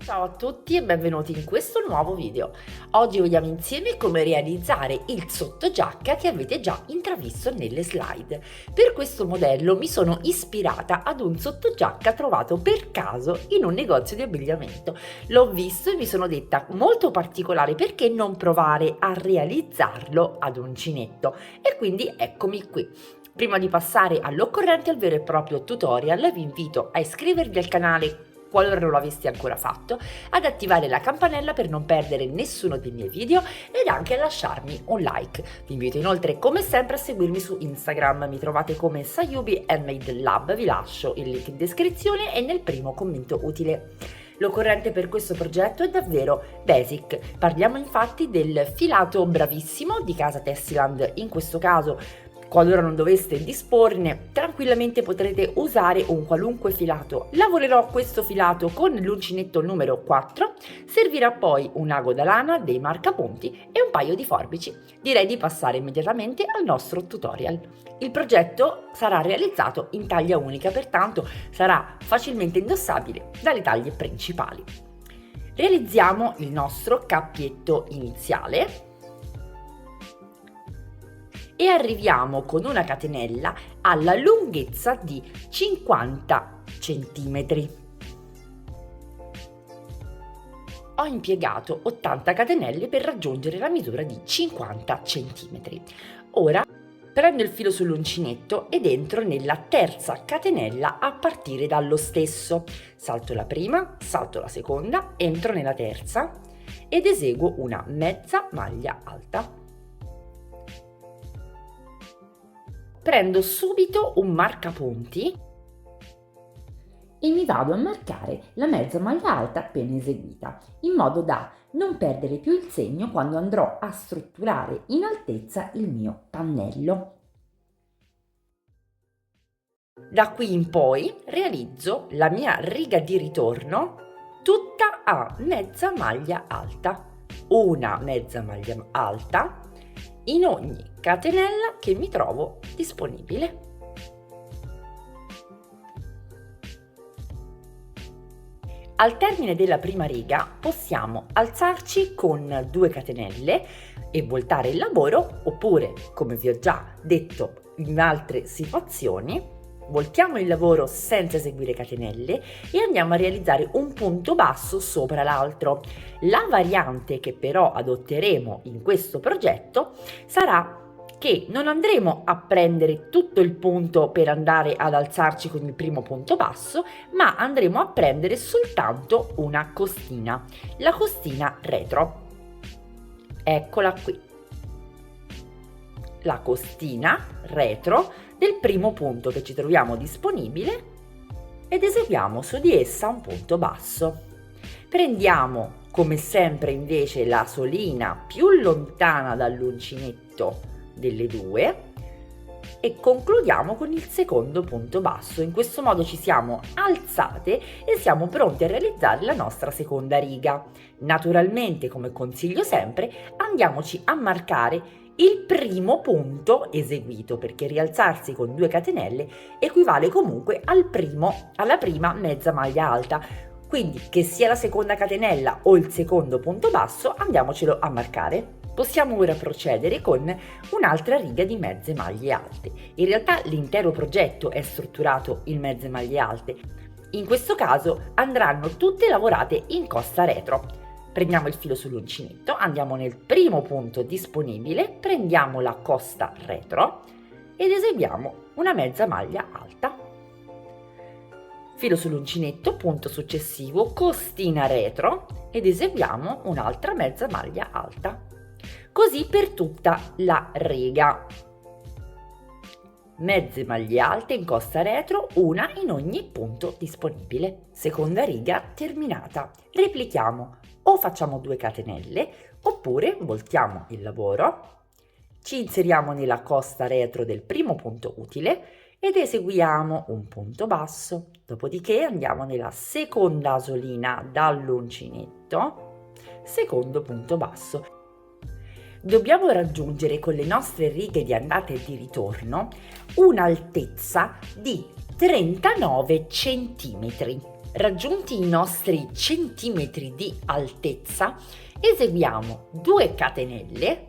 Ciao a tutti e benvenuti in questo nuovo video. Oggi vediamo insieme come realizzare il sottogiacca che avete già intravisto nelle slide. Per questo modello mi sono ispirata ad un sottogiacca trovato per caso in un negozio di abbigliamento. L'ho visto e mi sono detta molto particolare, perché non provare a realizzarlo ad uncinetto? E quindi eccomi qui. Prima di passare all'occorrente, al vero e proprio tutorial, vi invito a iscrivervi al canale qualora non l'aveste ancora fatto, ad attivare la campanella per non perdere nessuno dei miei video ed anche a lasciarmi un like. Vi invito inoltre come sempre a seguirmi su Instagram, mi trovate come Sayubi Handmade Lab, vi lascio il link in descrizione e nel primo commento utile. L'occorrente per questo progetto è davvero basic, parliamo infatti del filato bravissimo di casa Tessiland. In questo caso, qualora non doveste disporne, tranquillamente potrete usare un qualunque filato. Lavorerò questo filato con l'uncinetto numero 4, servirà poi un ago da lana, dei marcapunti e un paio di forbici. Direi di passare immediatamente al nostro tutorial. Il progetto sarà realizzato in taglia unica, pertanto sarà facilmente indossabile dalle taglie principali. Realizziamo il nostro cappietto iniziale e arriviamo con una catenella alla lunghezza di 50 cm. Ho impiegato 80 catenelle per raggiungere la misura di 50 cm. Ora prendo il filo sull'uncinetto ed entro nella terza catenella a partire dallo stesso. Salto la prima, salto la seconda, entro nella terza ed eseguo una mezza maglia alta. Prendo subito un marcapunti e mi vado a marcare la mezza maglia alta appena eseguita, in modo da non perdere più il segno quando andrò a strutturare in altezza il mio pannello. Da qui in poi realizzo la mia riga di ritorno tutta a mezza maglia alta, una mezza maglia alta in ogni catenella che mi trovo disponibile. Al termine della prima riga possiamo alzarci con 2 catenelle e voltare il lavoro, oppure, come vi ho già detto in altre situazioni, voltiamo il lavoro senza eseguire catenelle e andiamo a realizzare un punto basso sopra l'altro. La variante che però adotteremo in questo progetto sarà che non andremo a prendere tutto il punto per andare ad alzarci con il primo punto basso, ma andremo a prendere soltanto una costina, la costina retro. Eccola qui, la costina retro del primo punto che ci troviamo disponibile, ed eseguiamo su di essa un punto basso. Prendiamo come sempre invece la solina più lontana dall'uncinetto delle due e concludiamo con il secondo punto basso. In questo modo ci siamo alzate e siamo pronti a realizzare la nostra seconda riga. Naturalmente, come consiglio sempre, andiamoci a marcare il primo punto eseguito, perché rialzarsi con 2 catenelle equivale comunque alla prima mezza maglia alta. Quindi, che sia la seconda catenella o il secondo punto basso, andiamocelo a marcare. Possiamo ora procedere con un'altra riga di mezze maglie alte. In realtà l'intero progetto è strutturato in mezze maglie alte. In questo caso andranno tutte lavorate in costa retro. Prendiamo il filo sull'uncinetto, andiamo nel primo punto disponibile, prendiamo la costa retro ed eseguiamo una mezza maglia alta. Filo sull'uncinetto, punto successivo, costina retro ed eseguiamo un'altra mezza maglia alta. Così per tutta la riga. Mezze maglie alte in costa retro, una in ogni punto disponibile. Seconda riga terminata. Replichiamo o facciamo 2 catenelle oppure voltiamo il lavoro, ci inseriamo nella costa retro del primo punto utile ed eseguiamo un punto basso. Dopodiché andiamo nella seconda solina dall'uncinetto, secondo punto basso. Dobbiamo raggiungere con le nostre righe di andata e di ritorno un'altezza di 39 cm. Raggiunti i nostri centimetri di altezza, eseguiamo 2 catenelle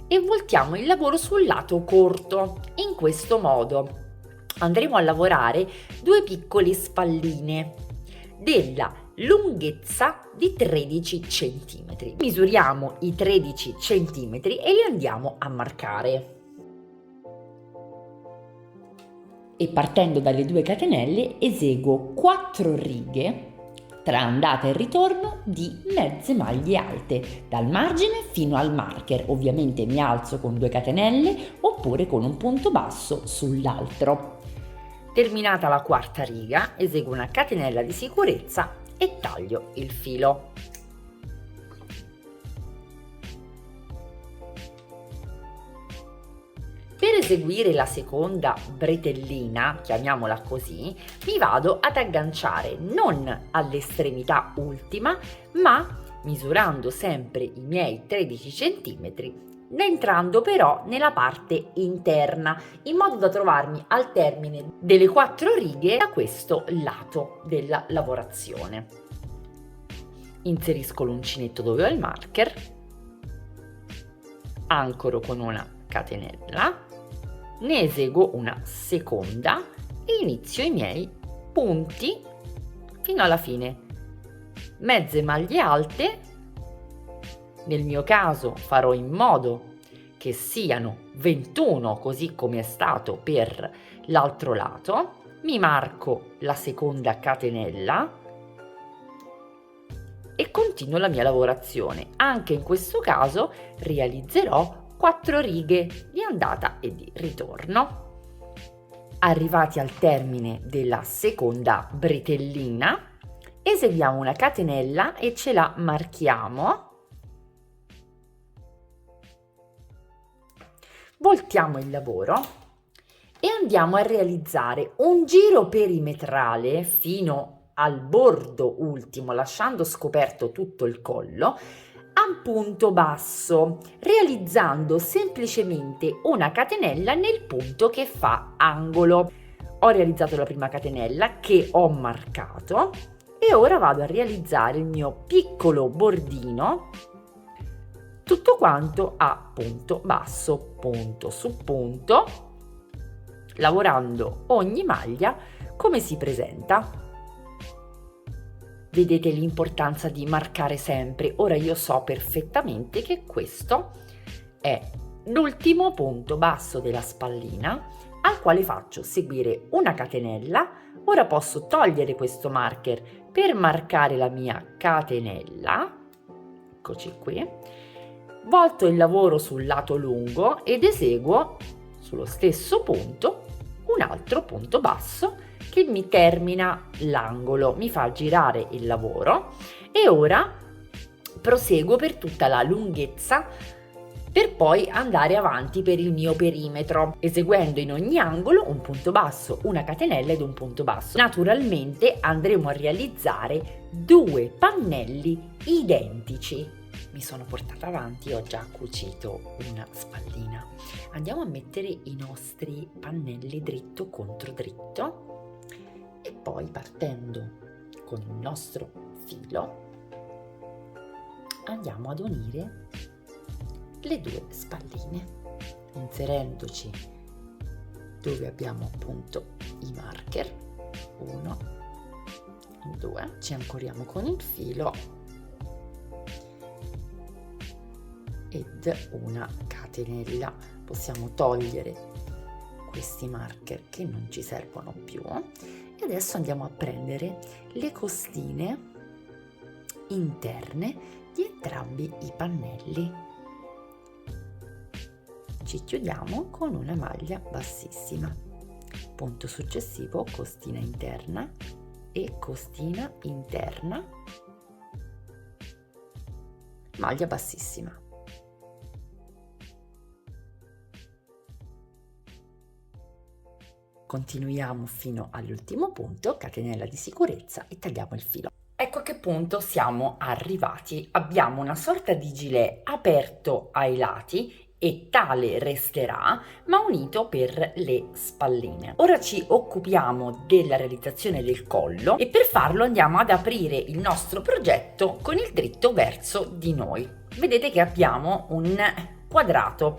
e voltiamo il lavoro sul lato corto. In questo modo andremo a lavorare 2 piccole spalline della lunghezza di 13 cm. Misuriamo i 13 cm e li andiamo a marcare. E partendo dalle 2 catenelle eseguo 4 righe tra andata e ritorno di mezze maglie alte, dal margine fino al marker. Ovviamente mi alzo con 2 catenelle oppure con un punto basso sull'altro. Terminata la quarta riga, eseguo una catenella di sicurezza e taglio il filo. Per eseguire la seconda bretellina, chiamiamola così, mi vado ad agganciare non all'estremità ultima, ma misurando sempre i miei 13 cm, entrando però nella parte interna, in modo da trovarmi al termine delle 4 righe da questo lato della lavorazione. Inserisco l'uncinetto dove ho il marker, ancoro con una catenella, ne eseguo una seconda e inizio i miei punti fino alla fine. Mezze maglie alte, nel mio caso farò in modo che siano 21 così come è stato per l'altro lato, mi marco la seconda catenella e continuo la mia lavorazione. Anche in questo caso realizzerò 4 righe di andata e di ritorno. Arrivati al termine della seconda bretellina, eseguiamo una catenella e ce la marchiamo. Voltiamo il lavoro e andiamo a realizzare un giro perimetrale fino al bordo ultimo, lasciando scoperto tutto il collo, a punto basso, realizzando semplicemente una catenella nel punto che fa angolo. Ho realizzato la prima catenella che ho marcato e ora vado a realizzare il mio piccolo bordino, tutto quanto a punto basso, punto su punto, lavorando ogni maglia come si presenta. Vedete l'importanza di marcare sempre. Ora io so perfettamente che questo è l'ultimo punto basso della spallina al quale faccio seguire una catenella. Ora posso togliere questo marker per marcare la mia catenella. Eccoci qui. Volto il lavoro sul lato lungo ed eseguo sullo stesso punto un altro punto basso che mi termina l'angolo, mi fa girare il lavoro e ora proseguo per tutta la lunghezza per poi andare avanti per il mio perimetro, eseguendo in ogni angolo un punto basso, una catenella ed un punto basso. Naturalmente andremo a realizzare 2 pannelli identici. Mi sono portata avanti, ho già cucito una spallina. Andiamo a mettere i nostri pannelli dritto contro dritto e poi partendo con il nostro filo andiamo ad unire le 2 spalline, inserendoci dove abbiamo appunto i marker, 1, 2, ci ancoriamo con il filo ed una catenella. Possiamo togliere questi marker che non ci servono più e adesso andiamo a prendere le costine interne di entrambi i pannelli. Ci chiudiamo con una maglia bassissima. Punto successivo, costina interna e costina interna, maglia bassissima. Continuiamo fino all'ultimo punto, catenella di sicurezza e tagliamo il filo. Ecco a che punto siamo arrivati. Abbiamo una sorta di gilet aperto ai lati e tale resterà, ma unito per le spalline. Ora ci occupiamo della realizzazione del collo e per farlo andiamo ad aprire il nostro progetto con il dritto verso di noi. Vedete che abbiamo un quadrato.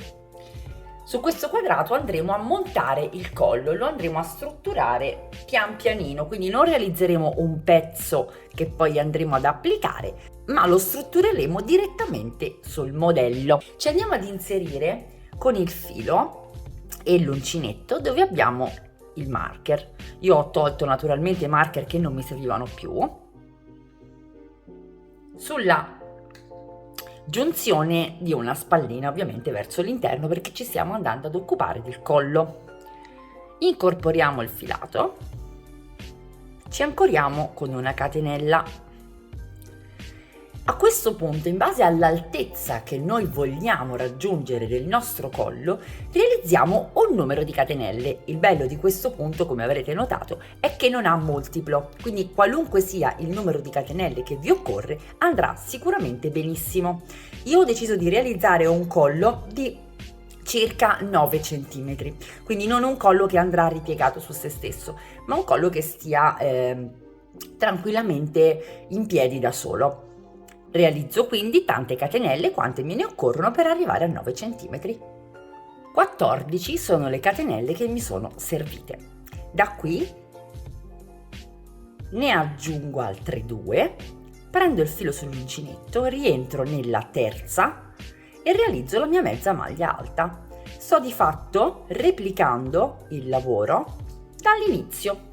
Su questo quadrato andremo a montare il collo, lo andremo a strutturare pian pianino, quindi non realizzeremo un pezzo che poi andremo ad applicare, ma lo struttureremo direttamente sul modello. Ci andiamo ad inserire con il filo e l'uncinetto dove abbiamo il marker. Io ho tolto naturalmente i marker che non mi servivano più. Sulla giunzione di una spallina ovviamente verso l'interno perché ci stiamo andando ad occupare del collo. Incorporiamo il filato, ci ancoriamo con una catenella. A questo punto, in base all'altezza che noi vogliamo raggiungere del nostro collo, realizziamo un numero di catenelle. Il bello di questo punto, come avrete notato, è che non ha multiplo, quindi qualunque sia il numero di catenelle che vi occorre andrà sicuramente benissimo. Io ho deciso di realizzare un collo di circa 9 cm, quindi non un collo che andrà ripiegato su se stesso, ma un collo che stia tranquillamente in piedi da solo. Realizzo quindi tante catenelle quante me ne occorrono per arrivare a 9 cm. 14 sono le catenelle che mi sono servite. Da qui ne aggiungo altre 2, prendo il filo sull'uncinetto, rientro nella terza e realizzo la mia mezza maglia alta. Sto di fatto replicando il lavoro dall'inizio.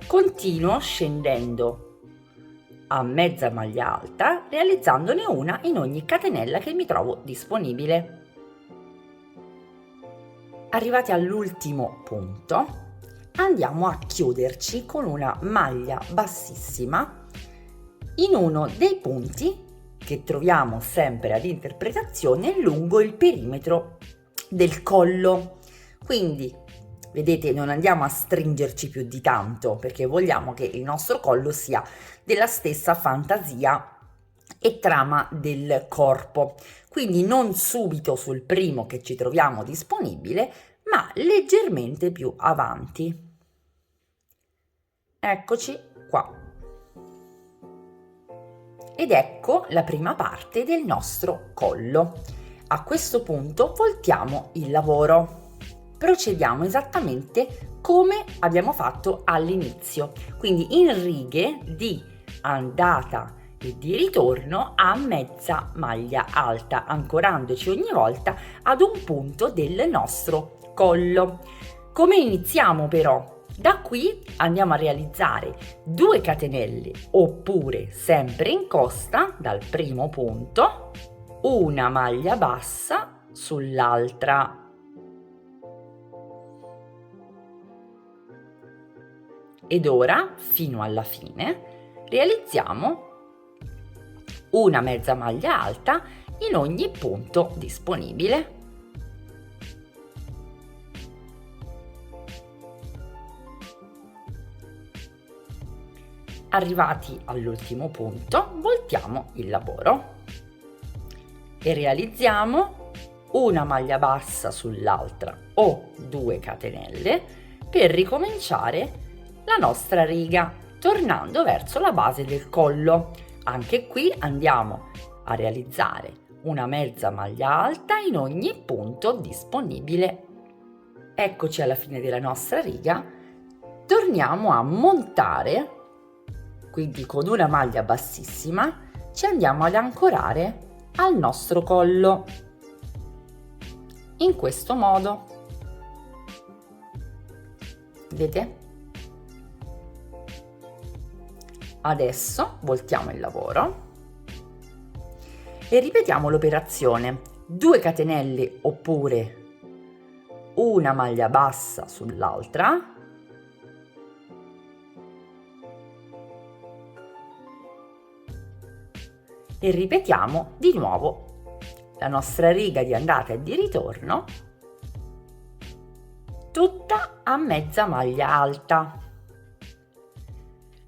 Continuo scendendo a mezza maglia alta, realizzandone una in ogni catenella che mi trovo disponibile. Arrivati all'ultimo punto, andiamo a chiuderci con una maglia bassissima in uno dei punti che troviamo sempre ad interpretazione lungo il perimetro del collo. Quindi vedete, non andiamo a stringerci più di tanto perché vogliamo che il nostro collo sia della stessa fantasia e trama del corpo. Quindi non subito sul primo che ci troviamo disponibile, ma leggermente più avanti. Eccoci qua. Ed ecco la prima parte del nostro collo. A questo punto voltiamo il lavoro. Procediamo esattamente come abbiamo fatto all'inizio, quindi in righe di andata e di ritorno a mezza maglia alta, ancorandoci ogni volta ad un punto del nostro collo. Come iniziamo però? Da qui andiamo a realizzare 2 catenelle oppure sempre in costa dal primo punto, una maglia bassa sull'altra. Ed ora, fino alla fine, realizziamo una mezza maglia alta in ogni punto disponibile. Arrivati all'ultimo punto, voltiamo il lavoro e realizziamo una maglia bassa sull'altra o 2 catenelle per ricominciare la nostra riga, tornando verso la base del collo. Anche qui andiamo a realizzare una mezza maglia alta in ogni punto disponibile. Eccoci alla fine della nostra riga. Torniamo a montare, quindi con una maglia bassissima ci andiamo ad ancorare al nostro collo in questo modo. Vedete? Adesso voltiamo il lavoro e ripetiamo l'operazione: 2 catenelle oppure una maglia bassa sull'altra, e ripetiamo di nuovo la nostra riga di andata e di ritorno tutta a mezza maglia alta.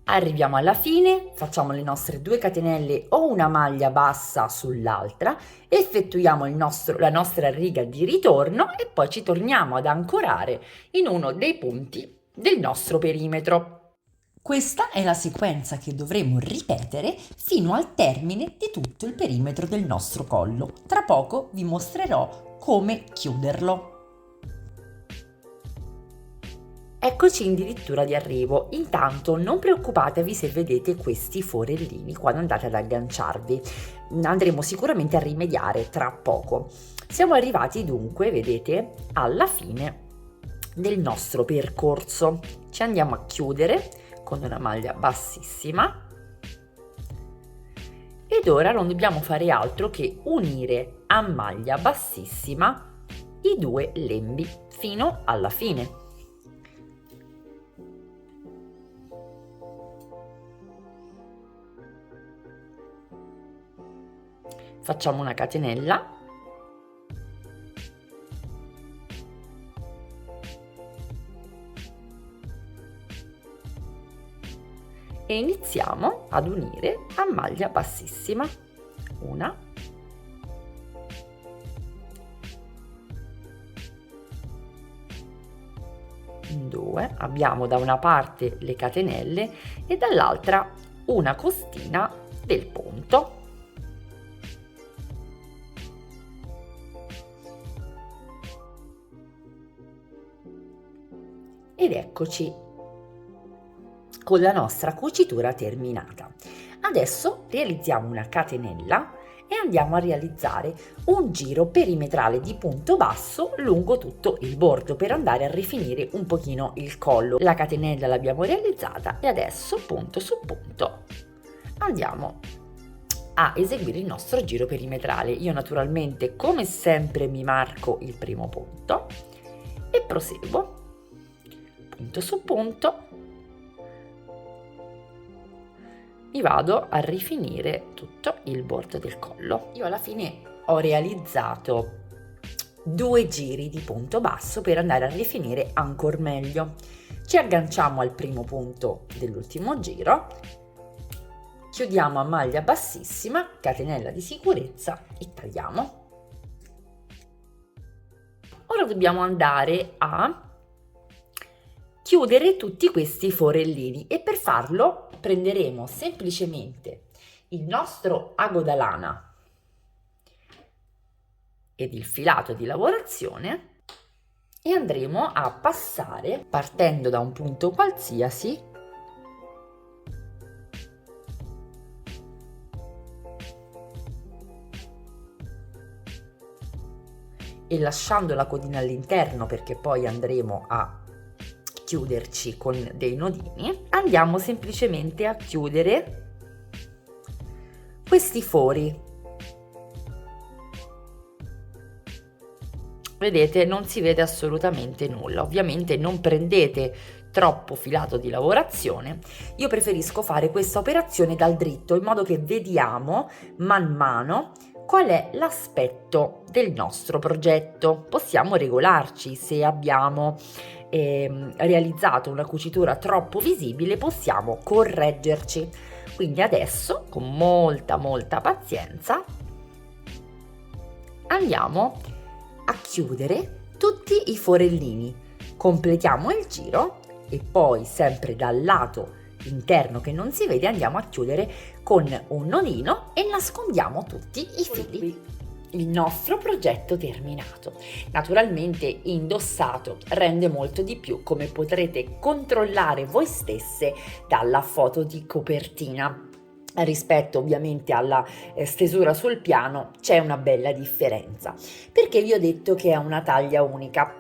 Arriviamo alla fine, facciamo le nostre 2 catenelle o una maglia bassa sull'altra, effettuiamo la nostra riga di ritorno e poi ci torniamo ad ancorare in uno dei punti del nostro perimetro. Questa è la sequenza che dovremo ripetere fino al termine di tutto il perimetro del nostro collo. Tra poco vi mostrerò come chiuderlo. Eccoci addirittura di arrivo. Intanto non preoccupatevi se vedete questi forellini quando andate ad agganciarvi. Andremo sicuramente a rimediare tra poco. Siamo arrivati dunque, vedete, alla fine del nostro percorso. Ci andiamo a chiudere con una maglia bassissima. Ed ora non dobbiamo fare altro che unire a maglia bassissima i 2 lembi fino alla fine. Facciamo una catenella e iniziamo ad unire a maglia bassissima. Una, due, abbiamo da una parte le catenelle e dall'altra una costina del punto. Ed eccoci con la nostra cucitura terminata. Adesso realizziamo una catenella e andiamo a realizzare un giro perimetrale di punto basso lungo tutto il bordo per andare a rifinire un pochino il collo. La catenella l'abbiamo realizzata e adesso punto su punto andiamo a eseguire il nostro giro perimetrale. Io naturalmente come sempre mi marco il primo punto e proseguo punto su punto. Mi vado a rifinire tutto il bordo del collo. Io alla fine ho realizzato 2 giri di punto basso per andare a rifinire ancora meglio. Ci agganciamo al primo punto dell'ultimo giro, chiudiamo a maglia bassissima, catenella di sicurezza e tagliamo. Ora dobbiamo andare a chiudere tutti questi forellini e per farlo prenderemo semplicemente il nostro ago da lana ed il filato di lavorazione e andremo a passare partendo da un punto qualsiasi e lasciando la codina all'interno perché poi andremo a chiuderci con dei nodini, andiamo semplicemente a chiudere questi fori. Vedete, non si vede assolutamente nulla. Ovviamente non prendete troppo filato di lavorazione. Io preferisco fare questa operazione dal dritto in modo che vediamo man mano qual è l'aspetto del nostro progetto. Possiamo regolarci se abbiamo realizzato una cucitura troppo visibile, possiamo correggerci. Quindi adesso con molta pazienza andiamo a chiudere tutti i forellini, completiamo il giro e poi sempre dal lato interno che non si vede andiamo a chiudere con un nodino e nascondiamo tutti i fili. Il nostro progetto terminato. Naturalmente indossato rende molto di più, come potrete controllare voi stesse dalla foto di copertina. Rispetto ovviamente alla stesura sul piano c'è una bella differenza. Perché vi ho detto che è una taglia unica?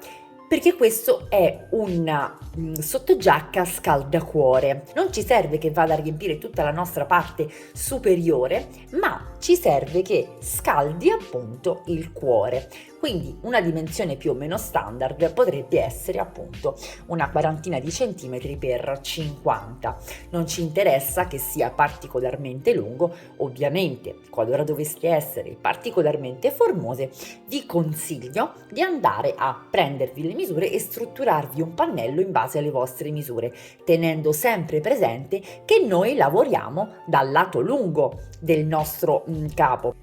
Perché questo è una sottogiacca scaldacuore. Non ci serve che vada a riempire tutta la nostra parte superiore, ma ci serve che scaldi appunto il cuore. quindi una dimensione più o meno standard potrebbe essere appunto una quarantina di centimetri per 50. Non ci interessa che sia particolarmente lungo, ovviamente qualora doveste essere particolarmente formose vi consiglio di andare a prendervi le misure e strutturarvi un pannello in base alle vostre misure, tenendo sempre presente che noi lavoriamo dal lato lungo del nostro capo.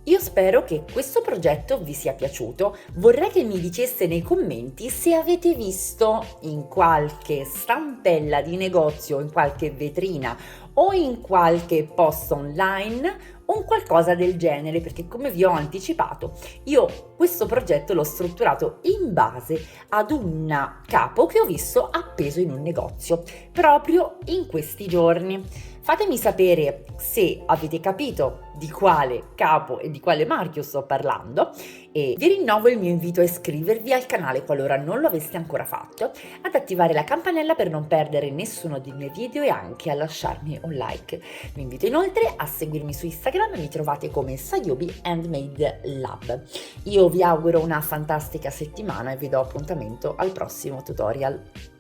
Io spero che questo progetto vi sia piaciuto, vorrei che mi diceste nei commenti se avete visto in qualche stampella di negozio, in qualche vetrina o in qualche post online un qualcosa del genere, perché come vi ho anticipato io questo progetto l'ho strutturato in base ad un capo che ho visto appeso in un negozio proprio in questi giorni. Fatemi sapere se avete capito di quale capo e di quale marchio sto parlando e vi rinnovo il mio invito a iscrivervi al canale qualora non lo aveste ancora fatto, ad attivare la campanella per non perdere nessuno dei miei video e anche a lasciarmi un like. Vi invito inoltre a seguirmi su Instagram, mi trovate come Sayobi Handmade Lab. Io vi auguro una fantastica settimana e vi do appuntamento al prossimo tutorial.